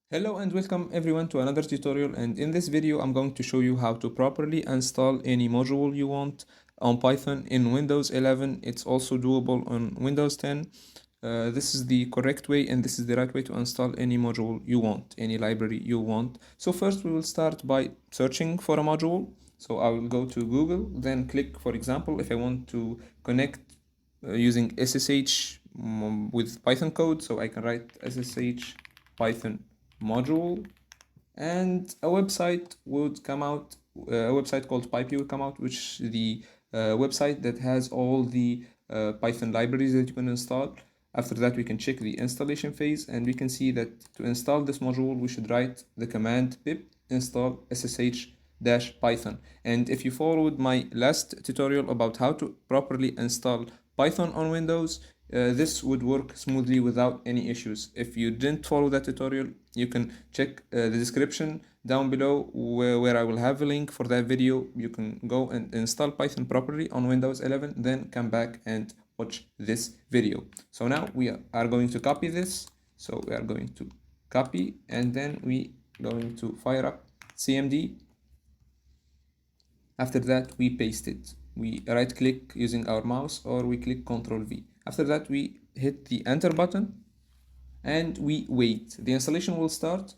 Hello and welcome everyone to another tutorial, and in this video I'm going to show you how to properly install any module you want on Python in Windows 11. It's also doable on Windows 10. This is the correct way and this is the right way to install any module you want, any library you want. So first we will start by searching for a module. So I will go to Google, then click, for example, if I want to connect using SSH with Python code, so I can write SSH Python module, and a website would come out, a website called Pipey will come out, which is the website that has all the Python libraries that you can install. After that, we can check the installation phase, and we can see that to install this module, we should write the command pip install ssh-python. And if you followed my last tutorial about how to properly install Python on Windows, this would work smoothly without any issues. If you didn't follow that tutorial, you can check the description down below where I will have a link for that video. You can go and install Python properly on Windows 11, then come back and watch this video. So now we are going to copy this. So we are going to copy, and then we are going to fire up CMD. After that, we paste it. We right click using our mouse, or we click Ctrl V. After that, we hit the enter button and we wait. The installation will start,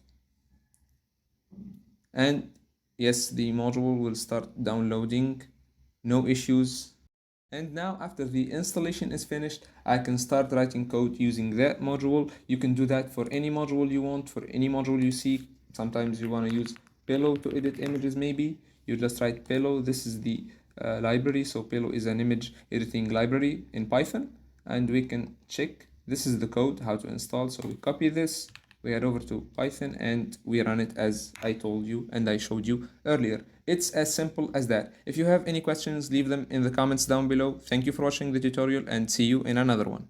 and yes, the module will start downloading. No issues. And now after the installation is finished, I can start writing code using that module. You can do that for any module you want, for any module you see. Sometimes you want to use Pillow to edit images, maybe. You just write Pillow. This is the library. So Pillow is an image editing library in Python. And we can check. This is the code, how to install. So we copy this. We head over to Python and we run it as I told you and I showed you earlier. It's as simple as that. If you have any questions, leave them in the comments down below. Thank you for watching the tutorial and see you in another one.